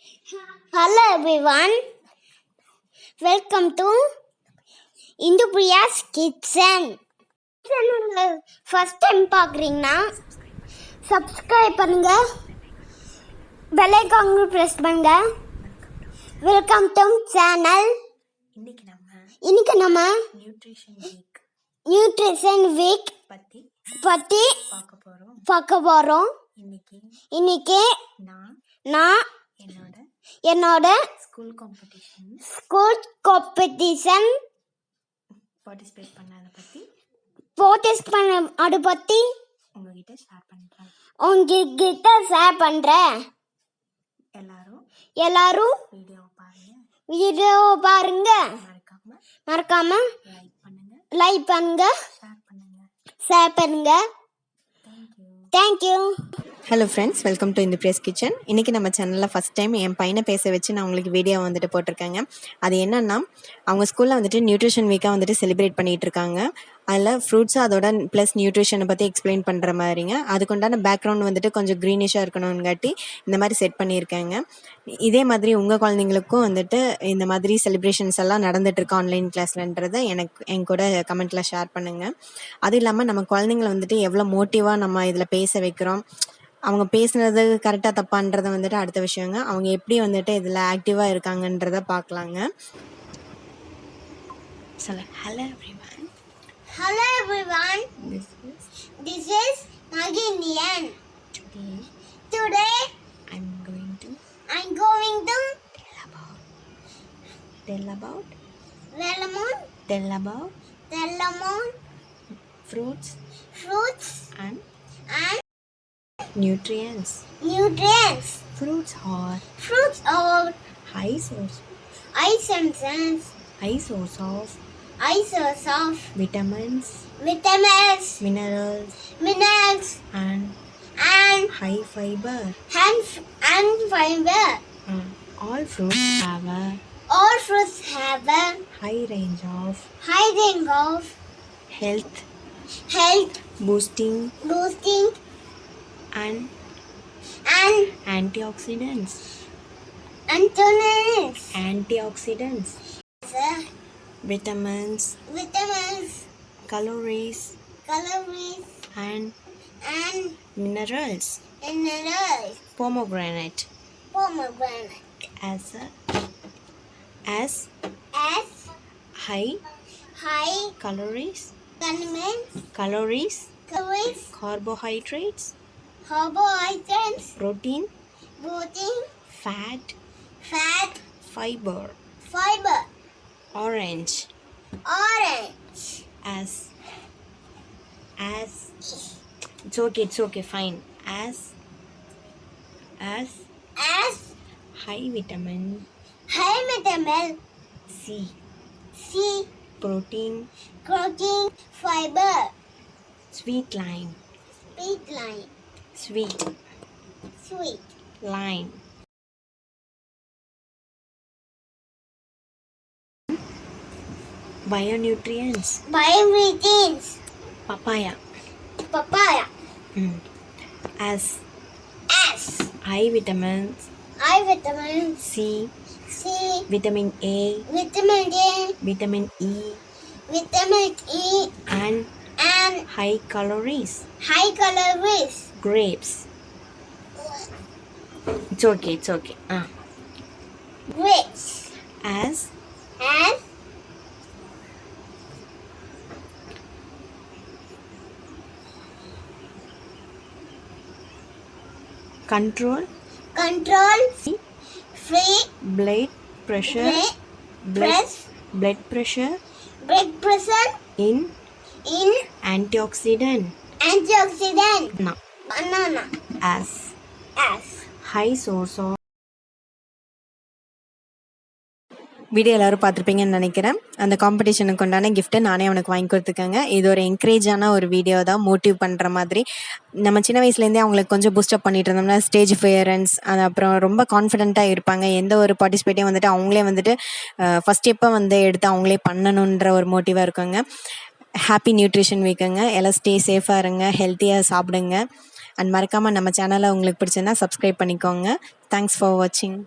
Hello everyone, welcome to indhupriya's kitchen. First time பார்க்குறீங்கன்னா subscribe பண்ணுங்க, bell icon press பண்ணுங்க. Welcome to channel. இன்னைக்கு நம்ம நியூட்ரிஷன் வீக் பத்தி பார்க்க போறோம். இன்னைக்கு நான் என்னோட ஸ்கூல் காம்படிஷன் பார்ட்டிசிபேட் பண்ண அதை பத்தி உங்ககிட்ட ஷேர் பண்றேன். எல்லாரும் வீடியோ பாருங்க, மறக்காம லைக் பண்ணுங்க, ஷேர் பண்ணுங்க. Thank you. Hello friends, welcome to indhupriya's kitchen. இன்றைக்கி நம்ம சேனலில் ஃபஸ்ட் டைம் என் பையனை பேச வச்சு நான் உங்களுக்கு வீடியோ வந்துட்டு போட்டிருக்கேங்க. அது என்னென்னா, அவங்க ஸ்கூலில் வந்துட்டு நியூட்ரிஷன் வீக்காக வந்துட்டு செலிப்ரேட் பண்ணிகிட்டு இருக்காங்க. அதில் ஃப்ரூட்ஸு அதோட ப்ளஸ் நியூட்ரிஷனை பற்றி எக்ஸ்பிளைன் பண்ணுற மாதிரிங்க. அதுக்குண்டான பேக்ரவுண்ட் வந்துட்டு கொஞ்சம் க்ரீனிஷாக இருக்கணும்காட்டி இந்த மாதிரி செட் பண்ணியிருக்காங்க. இதே மாதிரி உங்கள் குழந்தைங்களுக்கும் வந்துட்டு இந்த மாதிரி செலிப்ரேஷன்ஸ் எல்லாம் நடந்துகிட்ருக்கு ஆன்லைன் கிளாஸ்லன்றதை என் கூட கமெண்ட்டில் ஷேர் பண்ணுங்கள். அதுவும் இல்லாமல் நம்ம குழந்தைங்களை வந்துட்டு எவ்வளோ மோட்டிவாக நம்ம இதில் பேச வைக்கிறோம், அவங்க பேசுனது கரெக்டாக தப்பான்றதை வந்துட்டு அடுத்த விஷயங்க. அவங்க எப்படி வந்துட்டு இதில் ஆக்டிவாக இருக்காங்கன்றதை பார்க்கலாங்க. Hello everyone. This is Naginian. Today I'm going to tell about fruits and nutrients. Fruits are high source of vitamins, minerals and high fiber. All fruits have a high range of health boosting and antioxidants. Vitamins, calories and minerals. Pomegranate as high calories, carbohydrates, protein, fat, fiber. Orange as it's okay fine as high vitamin C, protein, fiber, sweet lime, bionutrients, papaya as high vitamins C, vitamin A, vitamin E and high calories. Grapes, it's okay grapes as control free blood pressure in antioxidant banana as high source of. Video எல்லோரும் பார்த்துருப்பீங்கன்னு நினைக்கிறேன். அந்த காம்படிஷனுக்கு உண்டான கிஃப்ட்டை நானே அவனுக்கு வாங்கி கொடுத்துருக்கேங்க. இது ஒரு என்கரேஜான ஒரு வீடியோ தான், மோட்டிவ் பண்ணுற மாதிரி. நம்ம சின்ன வயசுலேருந்தே அவங்களுக்கு கொஞ்சம் பூஸ்டப் பண்ணிட்டு இருந்தோம்னா ஸ்டேஜ் ஃபியரன்ஸ், அது அப்புறம் ரொம்ப கான்ஃபிடென்ட்டாக இருப்பாங்க. எந்த ஒரு பார்ட்டிசிபேட்டையும் வந்துட்டு அவங்களே வந்துட்டு ஃபஸ்ட் ஸ்டெப்பை வந்து எடுத்து அவங்களே பண்ணணுன்ற ஒரு மோட்டிவாக இருக்குங்க. ஹாப்பி நியூட்ரிஷன் வீக்குங்க. எல்லாம் ஸ்டே சேஃபாக இருங்க, ஹெல்த்தியாக சாப்பிடுங்க. அண்ட் மறக்காமல் நம்ம சேனலை உங்களுக்கு பிடிச்சிருந்தா சப்ஸ்கிரைப் பண்ணிக்கோங்க. தேங்க்ஸ் ஃபார் வாட்சிங்.